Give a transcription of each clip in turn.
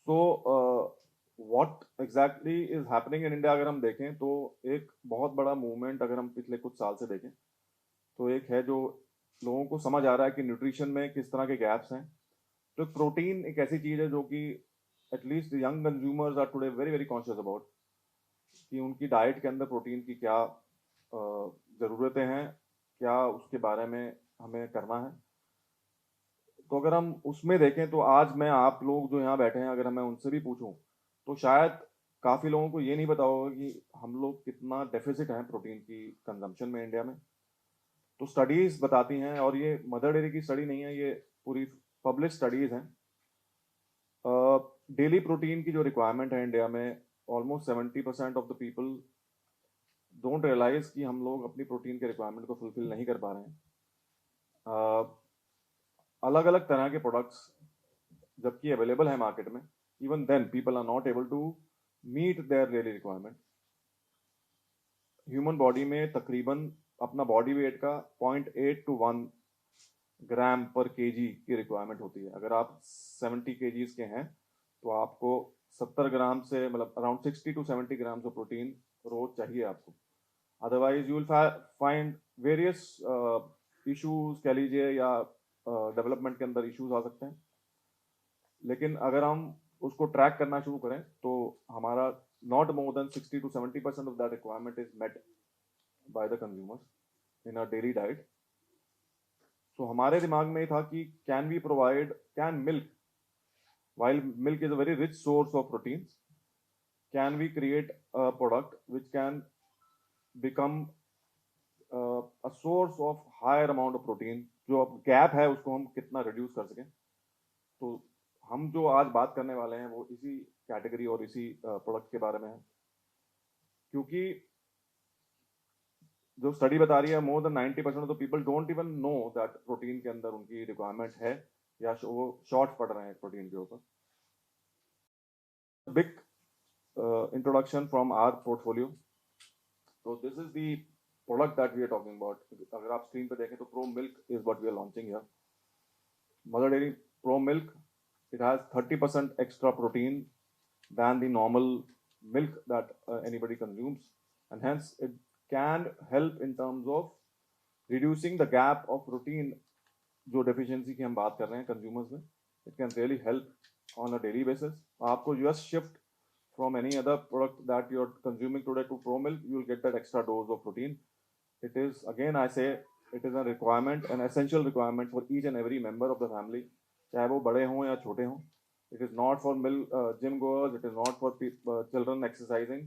So what exactly is happening in India, अगर हम देखें तो एक बहुत बड़ा मूवमेंट अगर हम पिछले कुछ साल से देखें तो एक है जो लोगों को समझ आ रहा है कि न्यूट्रिशन में किस तरह के गैप्स हैं। तो प्रोटीन एक ऐसी चीज है जो कि at least young consumers are today very very conscious about कि उनकी डाइट के अंदर प्रोटीन की क्या ज़रूरतें हैं, क्या उसके बारे में हमें करना है। तो अगर हम उसमें देखें तो आज मैं आप लोग जो यहाँ बैठे हैं अगर मैं उनसे भी पूछूं तो शायद काफ़ी लोगों को ये नहीं पता होगा कि हम लोग कितना डेफिसिट हैं प्रोटीन की कंजम्पशन में इंडिया में। तो स्टडीज़ बताती हैं, और ये मदर डेयरी की स्टडी नहीं है, ये पूरी पब्लिश स्टडीज़ हैं। डेली प्रोटीन की जो रिक्वायरमेंट है इंडिया में, almost 70% of the people don't realise कि हम लोग अपनी प्रोटीन के रिक्वायरमेंट को फुलफिल नहीं कर पा रहे हैं। अलग अलग तरह के प्रोडक्ट्स जबकि अवेलेबल है मार्केट में, even then people are not able to meet their daily requirement. Human body में तकरीबन अपना बॉडी वेट का 0.8 to 1 ग्राम पर केजी की रिक्वायरमेंट होती है। अगर आप 70 केजीज के हैं तो आपको 70 ग्राम से मतलब around 60 to 70 gram of protein रोज चाहिए आपको। Otherwise you will find various issues कह लीजिए, या डेवलपमेंट के अंदर इश्यूज आ सकते हैं। लेकिन अगर हम उसको ट्रैक करना शुरू करें तो हमारा not more than 60 to 70% of that requirement is met by the consumers in a daily diet. So हमारे दिमाग में ये था कि can we provide, can milk, while milk is a very rich source of proteins, can we create a product which can become a source of higher amount of protein, जो अब gap है उसको हम कितना रिड्यूस कर सकें। तो हम जो आज बात करने वाले हैं वो इसी कैटेगरी और इसी प्रोडक्ट के बारे में है, क्योंकि जो स्टडी बता रही है more than 90% of the people don't even know that protein के अंदर उनकी रिक्वायरमेंट है, या वो शॉर्ट पड़ रहे हैं प्रोटीन के ऊपर। Big introduction from our portfolio. So this is the product that we are talking about. अगर आप स्क्रीन पे देखें तो Pro Milk is what we are launching here. Mother Dairy Pro Milk, it has 30% extra protein than the normal milk that anybody consumes, and hence it can help in terms of reducing the gap of protein जो deficiency की हम बात कर रहे हैं consumers में. It can really help on a daily basis. आपको just shift from any other product that you're consuming today to Pro Milk, you'll get that extra dose of protein. It is, again I say, it is a requirement, an essential requirement for each and every member of the family, चाहे वो बड़े हों या छोटे हों। It is not for gym goers, it is not for children exercising.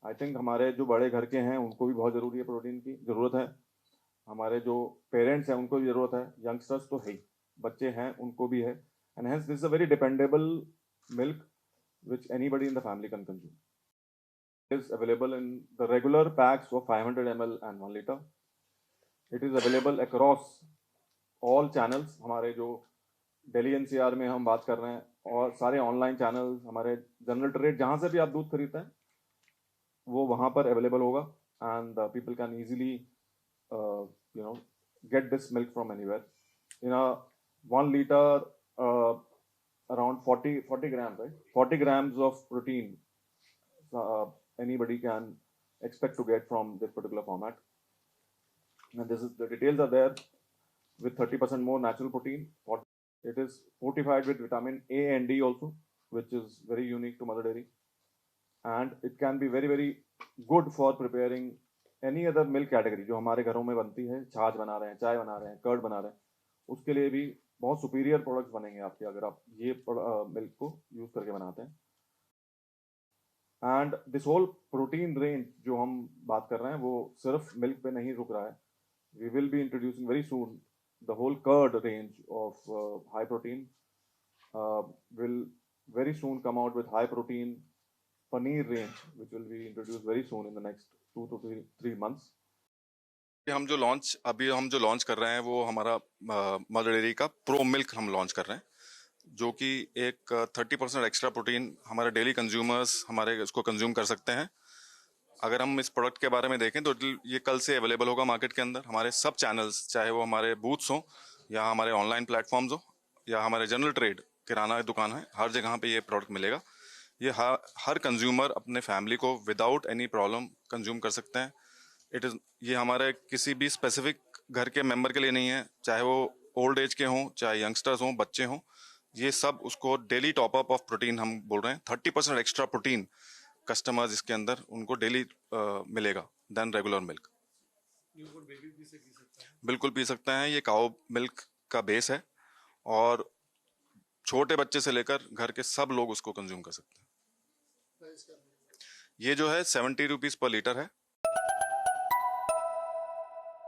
I think हमारे जो बड़े घर के हैं उनको भी बहुत ज़रूरी है, प्रोटीन की ज़रूरत है। हमारे जो पेरेंट्स हैं उनको भी ज़रूरत है, यंगस्टर्स तो है ही, बच्चे हैं उनको भी है। And hence this is a very dependable milk which anybody in the family can consume. It is available in the regular packs of 500 ml and 1 liter. It is available across all channels. हमारे जो Delhi NCR में हम बात कर रहे हैं, और सारे ऑनलाइन चैनल्स, हमारे जनरल ट्रेड जहाँ से भी आप दूध खरीदते हैं वो वहाँ पर अवेलेबल होगा, and people can easily get this milk from anywhere. In a 1 liter, around 40 grams, right? 40 grams of protein anybody can expect to get from this particular format. And this is the details are there with 30% more natural protein. It is fortified with vitamin A and D also, which is very unique to Mother Dairy. And it can be very very good for preparing any other milk category जो हमारे घरों में बनती है, छाछ बना रहे हैं, चाय बना रहे हैं, कर्ड बना रहे हैं, उसके लिए भी बहुत सुपीरियर प्रोडक्ट्स बनेंगे आपके अगर आप ये मिल्क को यूज करके बनाते हैं। And this whole protein range जो हम बात कर रहे हैं वो सिर्फ मिल्क पे नहीं रुक रहा है। We will be introducing very soon the whole curd range of high protein, will very soon come out with high protein paneer range which will be introduced very soon in the next 2 to 3 months. हम जो launch कर रहे हैं वो हमारा mother dairy का pro milk हम launch कर रहे हैं, जो कि एक 30% एक्स्ट्रा प्रोटीन हमारे डेली कंज्यूमर्स हमारे इसको कंज्यूम कर सकते हैं। अगर हम इस प्रोडक्ट के बारे में देखें तो ये कल से अवेलेबल होगा मार्केट के अंदर, हमारे सब चैनल्स, चाहे वो हमारे बूथ्स हों या हमारे ऑनलाइन प्लेटफॉर्म्स हो या हमारे जनरल ट्रेड किराना दुकान है, हर जगह पे ये प्रोडक्ट मिलेगा। ये हर कंज्यूमर अपने फैमिली को विदाउट एनी प्रॉब्लम कंज्यूम कर सकते हैं। ये हमारे किसी भी स्पेसिफिक घर के मेंबर के लिए नहीं है, चाहे वो ओल्ड एज के हों, चाहे यंगस्टर्स हों, बच्चे हों। ये सब उसको daily top up of protein हम बोल रहे हैं। 30% एक्स्ट्रा प्रोटीन कस्टमर्स इसके अंदर उनको डेली मिलेगा देन रेगुलर मिल्क। बिल्कुल पी सकते हैं। ये काओ मिल्क का बेस है और छोटे बच्चे से लेकर घर के सब लोग उसको कंज्यूम कर सकते हैं। ये जो है 70 रुपीज पर लीटर है।